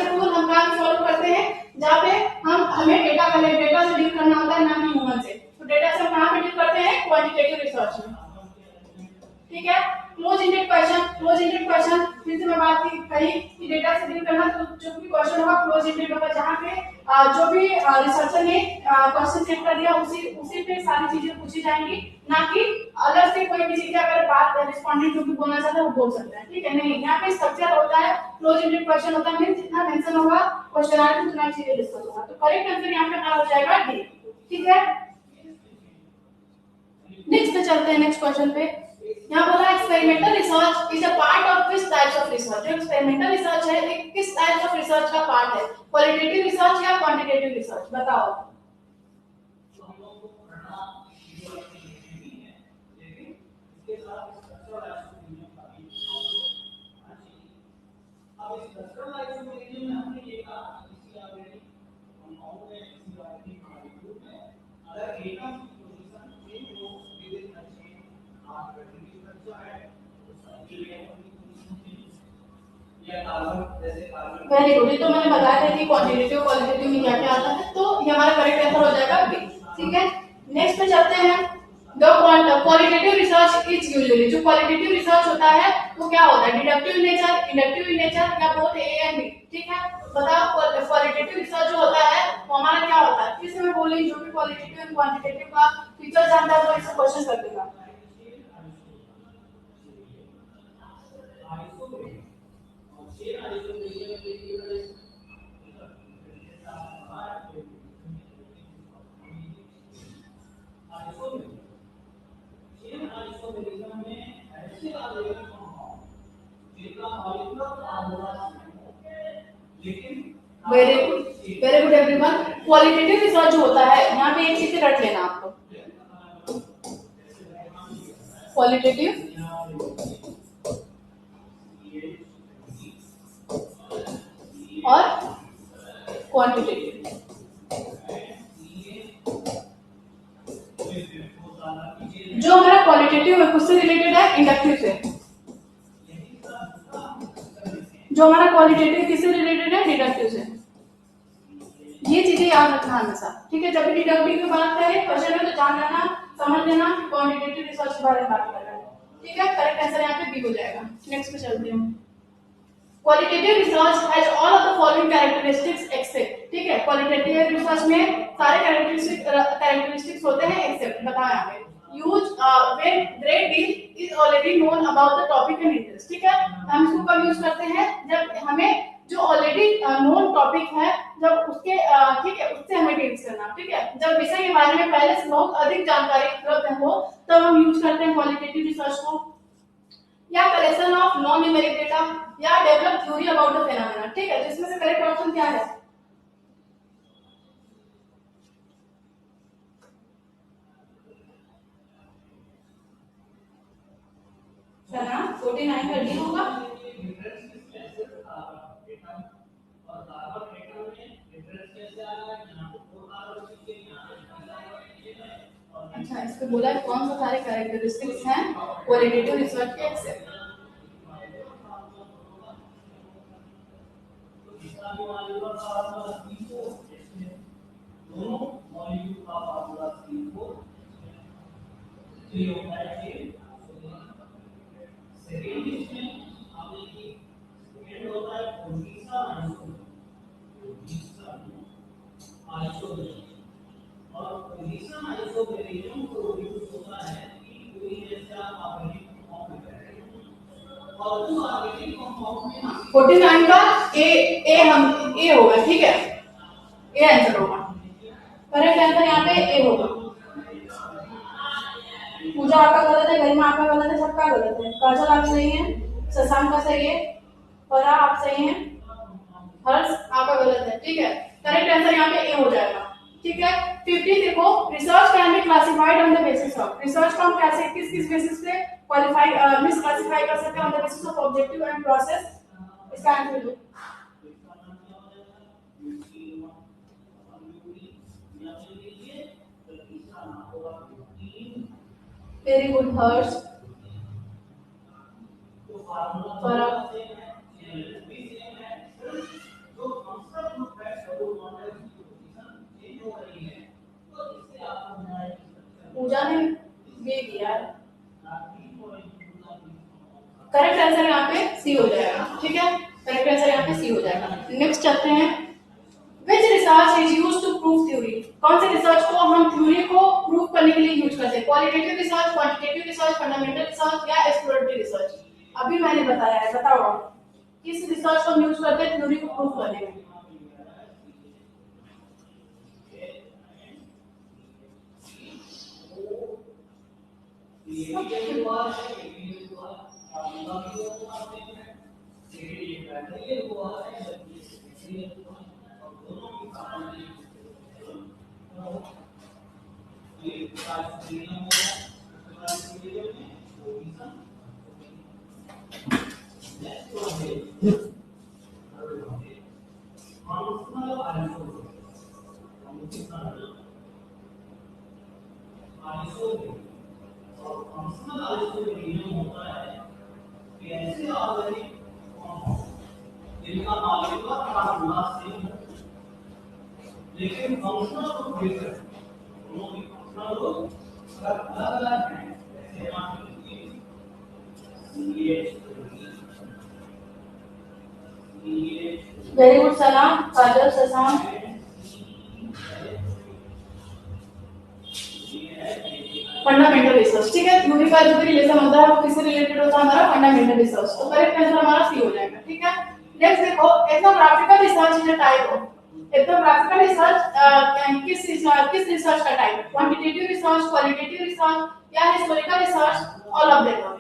A: टूल हम कहाँ फॉलो करते हैं, जहाँ पे हमें डेटा से डील करना होता है, ना कि ह्यूमन से। तो डेटा से हम कहाँ पे डील करते हैं, क्वांटिटेटिव रिसर्च में। ठीक है, क्लोज एंडेड क्वेश्चन फिर से मैं बात कही कि डेटा से डील करना, तो जो भी क्वेश्चन होगा क्लोज एंडेड होगा, जहाँ पे जो भी रिसर्चर ने क्वेश्चन सेट कर दिया उसी पे सारी चीजें पूछी जाएंगी, ना कि अलग से कोई भी चीज अगर बात रिस्पोंडेंट जो भी बोलना चाहता है वो बोल सकता है। ठीक है, नहीं, यहाँ पे स्ट्रक्चर होता है, क्लोज एंडेड क्वेश्चन होता है, मींस जितना मेंशन होगा क्वेश्चन आंसर उतना चीजें डिस्कस होगा। तो करेक्ट आंसर यहाँ पे हमारा हो जाएगा डी। ठीक है, नेक्स्ट पे चलते हैं, नेक्स्ट क्वेश्चन पे। यहाँ बोला experimental research is a part of किस टाइप्स ऑफ रिसर्च। जो एक्सपेरिमेंटल रिसर्च है एक किस टाइप ऑफ रिसर्च का पार्ट है, क्वालिटेटिव रिसर्च या क्वांटिटेटिव रिसर्च, बताओ। वेरी गुड, ये तो मैंने बताया था कि क्वांटिटेटिव क्वालिटेटिव में क्या क्या आता है, तो ये हमारा करेक्ट आंसर हो जाएगा बी। ठीक है, नेक्स्ट पे चलते हैं। The qualitative research is usually, जो क्वालिटेटिव रिसर्च होता है वो क्या होता है, deductive in nature, inductive in nature, या बोथ ए एंड बी। ठीक है, बताओ क्वालिटेटिव रिसर्च जो होता है वो हमारा क्या होता है। फिर से मैं बोल रही हूं, जो भी क्वालिटेटिव एंड क्वांटिटेटिव का फीचर जानता है वो इसे क्वेश्चन कर देगा। Very good everyone. Qualitative research जो होता है, यहाँ पे एक चीज रट लेना आपको, क्वालिटेटिव और क्वांटिटेटिव। जो हमारा क्वालिटेटिव है किससे रिलेटेड है, इंडक्टिव से। जो हमारा क्वालिटेटिव किससे रिलेटेड है, डिडक्टिव से। ये चीजें याद रखना हमेशा। ठीक है, जब भी डिडक्टिव की बात करें क्वेश्चन में तो जान लेना, समझ लेना क्वांटिटेटिव रिसर्च के बारे में बात कर रहे हैं। ठीक है, करेक्ट आंसर यहाँ पे बी हो जाएगा। नेक्स्ट पे चलते हैं। Qualitative research has all of the following characteristics except, ठीक है, क्वालिटेटिव रिसर्च में सारे कैरेक्टरिस्टिक्स होते हैं एक्सेप्ट, बताओ यहाँ पे। Use when great deal is already known about the topic and interest, ठीक है, हम इसको कब यूज करते हैं, जब हमें जो ऑलरेडी नोन टॉपिक है, जब उसके ठीक है उससे हमें डील करना, ठीक है, जब विषय के बारे में पहले से बहुत अधिक जानकारी उपलब्ध हो तब हम यूज करते हैं क्वालिटेटिव रिसर्च को, या collection of non numeric data, या develop theory about the phenomena, ठीक है, तो इसमें से करेक्ट ऑप्शन क्या है? सना 49 कर डी होगा। अच्छा, इस पे बोला है कौन सा सारे कैरेक्टरिस्टिक्स हैं क्वालिटेटिव रिसर्च के एक्सेप्ट। फोर्टी नाइन का ए हम ए होगा, ठीक है, ए आंसर होगा, करेक्ट आंसर यहाँ पे ए होगा। पूजा आपका गलत है, गरिमा आपका गलत है, सबका गलत है। काजल आप सही है, शशांक का सही है, फरा आप सही है, हर्ष आपका गलत है, ठीक है, करेक्ट आंसर यहाँ पे ए हो जाएगा, ठीक है। 50 देखो, research can be classified on the basis of, research को हम कैसे किस किस बेसिस पे क्वालिफाई मिस क्लासिफाई कर सकते हैं, on the basis of objective and process, इसका आंसर दो। वेरी गुड हर्ष, फरा, पूजा ने बी दिया, करेक्ट आंसर यहाँ पे सी हो जाएगा, ठीक है, करेक्ट आंसर यहाँ पे सी हो जाएगा। नेक्स्ट चलते हैं। Which research is used to prove theory? कौन से रिसर्च को हम थ्योरी को प्रूव करने के लिए यूज करते हैं? Qualitative research, quantitative research, fundamental research या एक्सप्लोरेटरी रिसर्च? अभी मैंने बताया है, बताओ किस रिसर्च को हम यूज करते हैं थ्योरी को प्रूव करने में? लेकिन फंक्शनल को लेकर दोनों की फंक्शनल को अलग अलग है, वेरी गुड सलाम, काजल, शशांक, फंडामेंटल रिसर्च, ठीक है, थ्योरी का जो भी रिलेशन होता है वो किससे रिलेटेड होता है, हमारा फंडामेंटल रिसर्च, तो करेक्ट आंसर हमारा सी हो जाएगा, ठीक है। नेक्स्ट देखो, ethnographical research is a type of, ethnographical research किस रिसर्च का टाइप है? क्वांटिटेटिव रिसर्च, क्वालिटेटिव रिसर्च या historical research, all of them.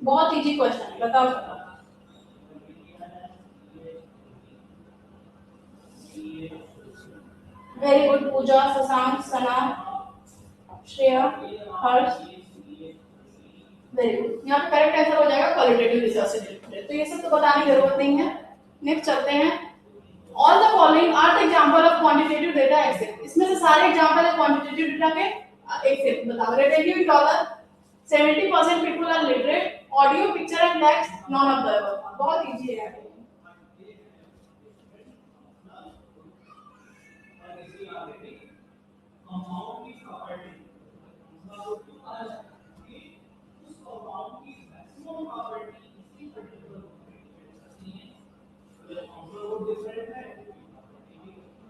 A: बहुत इजी क्वेश्चन है, बताओ। Very good Pooja, Shashank, Sana, Shreya, Harsh, very good, यहाँ पे करेक्ट आंसर हो जाएगा क्वालिटेटिव रिसर्च से रिलेटेड, तो ये सब तो बताने की जरूरत नहीं है। नेक्स्ट चलते हैं। All the following are the example of quantitative data except, इसमें से सारे एग्जांपल है क्वांटिटेटिव डेटा के एक्सेप्ट, बताओ। Relative dollar, 70% people are literate, audio, picture and text, none of the above, बहुत इजी है।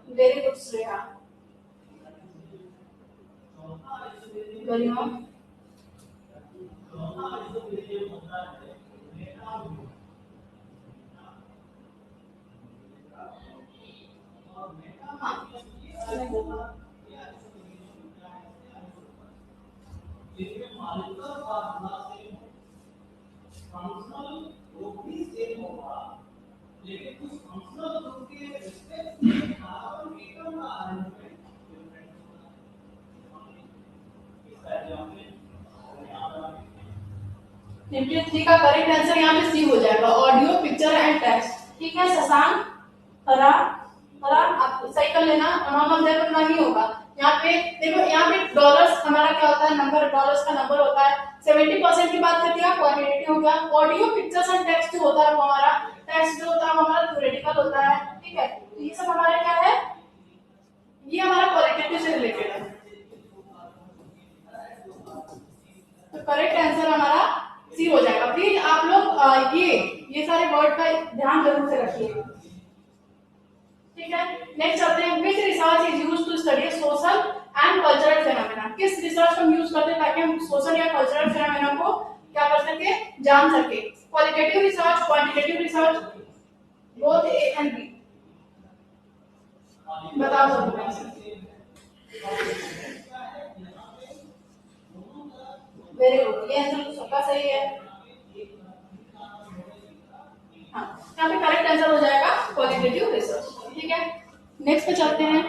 A: Very good Shreya. गरिमा। हाँ निफ्टी 3 का करेक्ट आंसर यहाँ पे सी हो जाएगा, ऑडियो पिक्चर एंड टेक्स्ट। ठीक है शशांक, फरहान, फरहान आप सही कर लेना, नॉर्मल देर उतना ही होगा। यहाँ पे देखो, यहाँ पे डॉलर्स हमारा क्या होता है, नंबर, डॉलर्स का नंबर होता है। 70% की बात करते हैं, क्वांटिटेटिव हो गया। ऑडियो पिक्चर्स एंड टेक्स्ट जो होता है वो हमारा, टेक्स्ट जो होता है वो हमारा थ्योरेटिकल होता है। ठीक है, तो ये सब हमारा क्या है, ये हमारा क्वालिटेटिव से रिलेटेड है। तो करेक्ट आंसर हमारा सी हो जाएगा। प्लीज आप लोग ये सारे वर्ड का ध्यान जरूर से रखिए। ठीक है, नेक्स्ट चलते हैं। Which research is used to study social and cultural phenomena. किस रिसर्च को हम यूज करते हैं ताकि हम सोशल या कल्चरल फेनोमेना को क्या कर सके, जान सके। Qualitative research, quantitative research, both A and B, बताओ सब। वेरी गुड, ये आंसर तो सबका सही है। हाँ, यहाँ पे करेक्ट आंसर हो जाएगा क्वालिटेटिव रिसर्च। ठीक है, नेक्स्ट पे चलते हैं।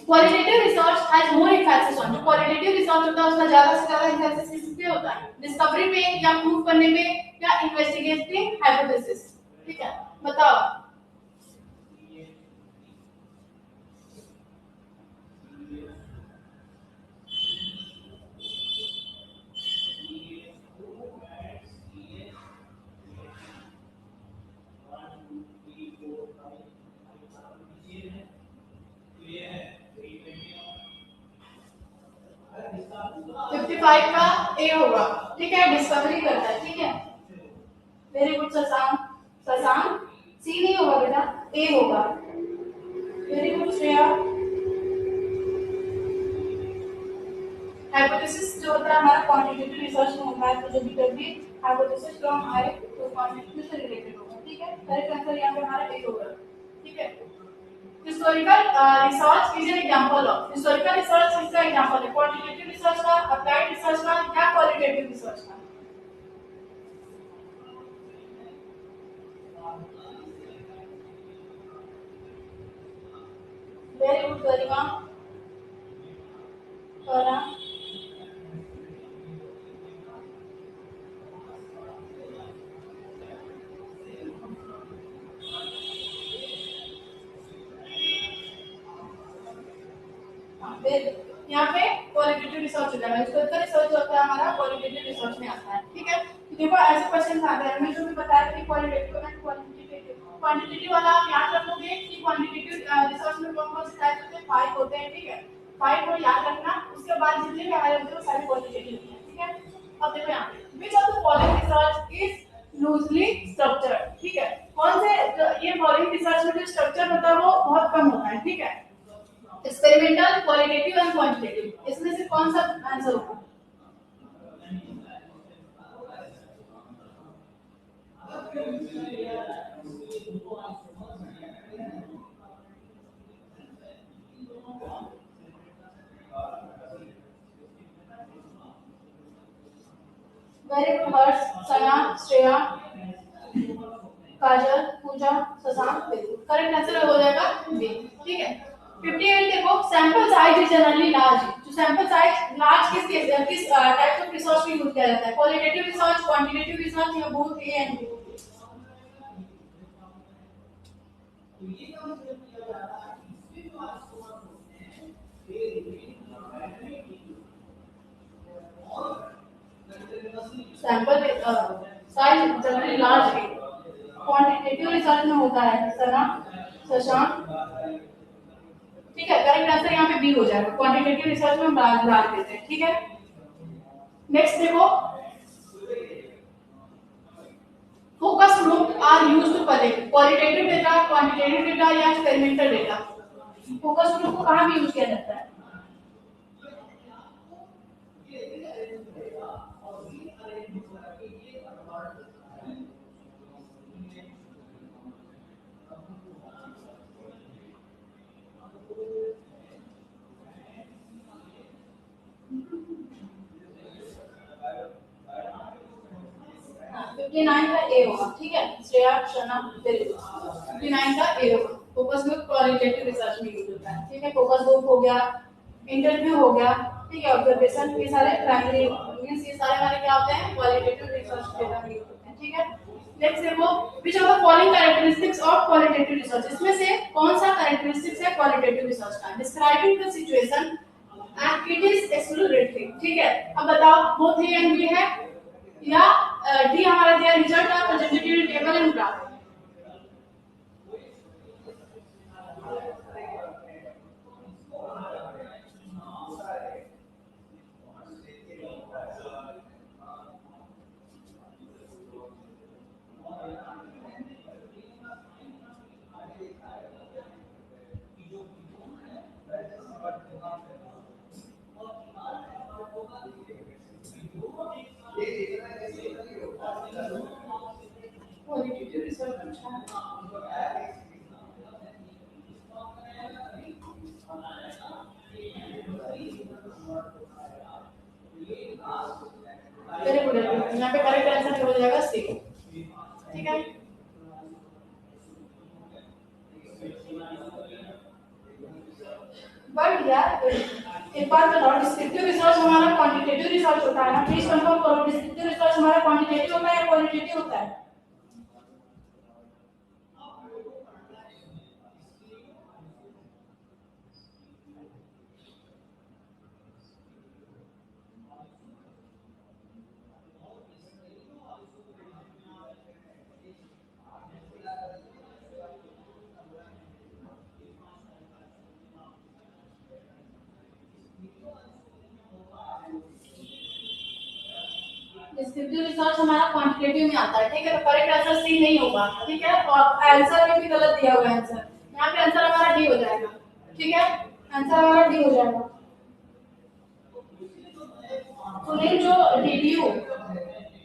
A: Qualitative research has more emphasis on, जो क्वालिटेटिव रिसर्च होता है उसका ज्यादा से ज्यादा एम्फेसिस किस पे होता है, डिस्कवरी पे या प्रूव करने पे या इन्वेस्टिगेटिंग हाइपोथेसिस। ठीक है, बताओ। फिफ्टी फाइव का ए होगा। ठीक है, डिस्कवरी करता है। ठीक है, वेरी गुड शशांक। शशांक सी नहीं होगा बेटा, ए होगा। Very good Shreya. हाइपोथेसिस जो होता है हमारा क्वांटिटेटिव रिसर्च में होता है, तो जो भी हाइपोथेसिस फ्रॉम आए तो क्वांटिटेटिव से रिलेटेड होगा। ठीक है, करेक्ट आंसर यहाँ पे हमारा ए होगा। ठीक है, historical research is an example of, historical research इसका एग्जांपल है, क्वांटिटेटिव रिसर्च का, अप्लाइड रिसर्च का या क्वालिटेटिव रिसर्च का। वेरी गुड गरिमा, फरहान। यहाँ पे क्वालिटेटिव रिसर्च हो जाएगा, हिस्टोरिकल रिसर्च होता है हमारा क्वालिटेटिव रिसर्च में आता है। ठीक है, तो देखो ऐसे क्वेश्चन आते हैं, मैंने जो भी बताया कि क्वालिटेटिव एंड क्वांटिटेटिव, क्वांटिटेटिव वाला आप याद रखोगे कि क्वांटिटेटिव रिसर्च में कौन कौन से टाइप होते हैं, 5 होते हैं। ठीक है, 5 को याद रखना, उसके बाद जितने भी हमारे होते हैं वो सारे क्वालिटेटिव हैं। ठीक है, अब देखो यहाँ पे which of the following research is loosely structured. ठीक है, कौन से ये फॉलोइंग रिसर्च में जो स्ट्रक्चर होता है वो बहुत कम होता है। ठीक है, एक्सपेरिमेंटल, क्वालिटेटिव एंड क्वांटिटेटिव, इसमें से कौन सा आंसर होगा। Very good Harsh, Sana, Shreya, Kajal, Pooja, Shashank, correct answer हो जाएगा बी। ठीक है, 58 देखो, sample size is generally large, जो सैंपल साइज लार्ज किस टाइप ऑफ रिसर्च में यूज किया जाता है, क्वालिटेटिव रिसर्च, क्वांटिटेटिव रिसर्च या both A and B. Sample size generally large है, क्वांटिटेटिव रिसर्च में होता है सना, शशांक। ठीक ठीक है, करेक्ट आंसर यहाँ पे बी हो जाएगा, क्वांटिटेटिव रिसर्च में हम डाल देते हैं, ठीक है। नेक्स्ट देखो, focus group are used to collect qualitative data, quantitative data या एक्सपेरिमेंटल डेटा। फोकस ग्रुप को कहाँ भी यूज किया जाता है? हाँ, 59 का ए होगा, ठीक है। Shreya Sharma, very good. 59 का ए होगा, फोकस ग्रुप क्वालिटेटिव रिसर्च में यूज होता है, ठीक है। फोकस ग्रुप हो गया, इंटरव्यू हो गया, ठीक है, ऑब्जर्वेशन, ये सारे प्राइमरी मींस ये सारे हमारे क्या होते हैं, क्वालिटेटिव रिसर्च डेटा में यूज होते हैं, ठीक है। नेक्स्ट देखो, which are the following characteristics of qualitative research, इसमें से कौन सा कैरेक्टरिस्टिक्स है क्वालिटेटिव रिसर्च का? Describing the situation and it is exploratory, ठीक है। अब बताओ बोथ ए एंड बी है या डी हमारा दिया result of presentative table and graph. Qualitative research अच्छा है। वेरी गुड, यहाँ पे करेक्ट आंसर हो जाएगा सी, ठीक है। बट यार एक बात बताओ, डिस्क्रिप्टिव रिसर्च हमारा क्वांटिटेटिव रिसर्च होता है ना, प्लीज कंफर्म करो, डिस्क्रिप्टिव रिसर्च हमारा क्वांटिटेटिव होता है या क्वालिटेटिव होता है? डिस्क्रिप्टिव रिसर्च हमारा क्वांटिटेटिव में आता है, ठीक है। तो करेक्ट आंसर सी नहीं होगा, ठीक है। और आंसर में भी गलत दिया हुआ है आंसर, यहाँ पे आंसर हमारा डी हो जाएगा, ठीक है। आंसर हमारा डी हो जाएगा। सुनील, जो डीडीयू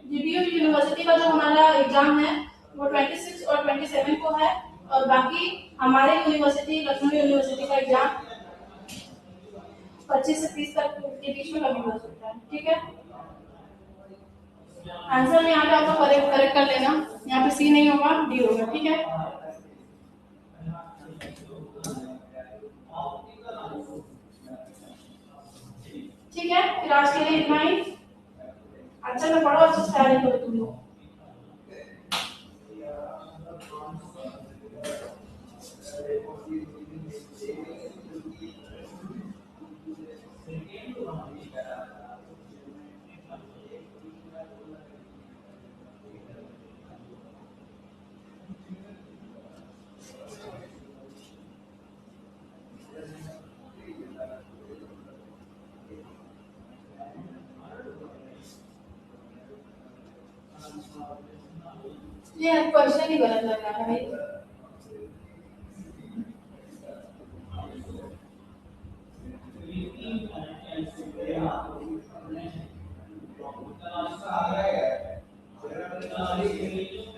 A: डीडीयू यूनिवर्सिटी का जो हमारा एग्जाम है वो 26 और 27 को है, और बाकी हमारे यूनिवर्सिटी लखनऊ यूनिवर्सिटी का एग्जाम 25 से 30 तक के बीच में कभी हो सकता है, ठीक है। आंसर में यहाँ पे आपको करेक्ट करेक्ट कर लेना, यहाँ पे सी नहीं होगा, डी होगा, ठीक है। ठीक है, फिर आज के लिए इतना ही। अच्छा से पढ़ो, अच्छे से तैयारी करो तुम लोग। ये क्वेश्चन ही गलत लग रहा है भाई।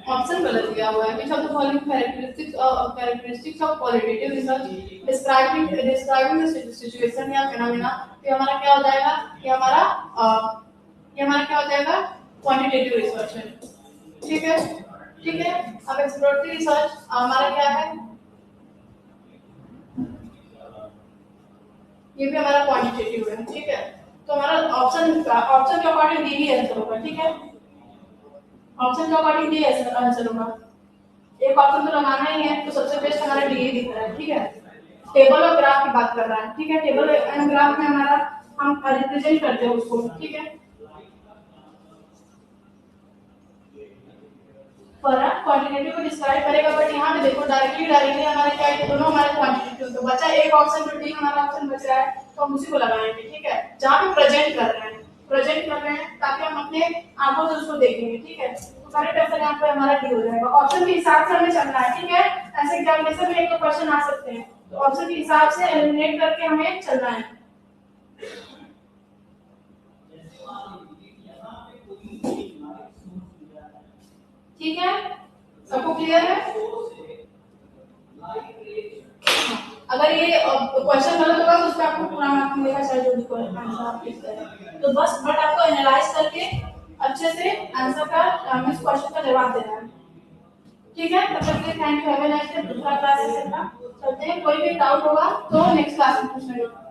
A: ऑप्शन गलत दिया हुआ है, which of the following characteristics of qualitative research describing the situation या phenomena, ये हमारा क्या हो जाएगा, ये हमारा क्या हो जाएगा, क्वांटिटेटिव रिसर्च है, ठीक है, ठीक है। अब एक्सप्लोरेटरी रिसर्च हमारा क्या है, ये भी हमारा क्वांटिटेटिव है, ठीक है। तो हमारा ऑप्शन के अकॉर्डिंग डी ही आंसर होगा, ठीक है। ऑप्शन के अकॉर्डिंग डी आंसर होगा, एक ऑप्शन तो लगाना ही है, तो सबसे बेस्ट हमारा डी ही दिख रहा है, ठीक है। टेबल और ग्राफ की बात कर रहा है, ठीक है। टेबल एंड ग्राफ में हमारा हम रिप्रेजेंट करते हैं उसको, ठीक है। फॉरन क्वांटिटेटिव को डिस्क्राइब करेगा, बट यहाँ पे देखो डायरेक्टली हमारा क्या है, दोनों हमारे क्वांटिटेटिव, तो बचा एक ऑप्शन जो डी हमारा ऑप्शन बच रहा है, तो हम उसी को लगाएंगे, ठीक है, जहाँ पे प्रेजेंट कर रहे हैं ताकि हम अपने आंखों से उसको देखेंगे, ठीक है, तो करेक्ट आंसर यहाँ पे हमारा डी हो जाएगा। ऑप्शन के हिसाब से हमें चलना है, ठीक है, ऐसे एग्जामिनेशन में एक तो क्वेश्चन आ सकते हैं, तो ऑप्शन के हिसाब से एलिमिनेट करके हमें चलना है। ठीक है, सबको क्लियर है? अगर ये क्वेश्चन गलत होगा तो उसका आपको पूरा मार्क मिलेगा, चाहे जो भी आंसर आप लिखते हैं, तो बस बट आपको एनालाइज करके अच्छे से आंसर का इस क्वेश्चन का जवाब देना है, ठीक है। तब तक के लिए thank you, have a nice day. दूसरा क्लास से चलते हैं, कोई भी डाउट होगा तो नेक्स्ट क्लास में पूछना।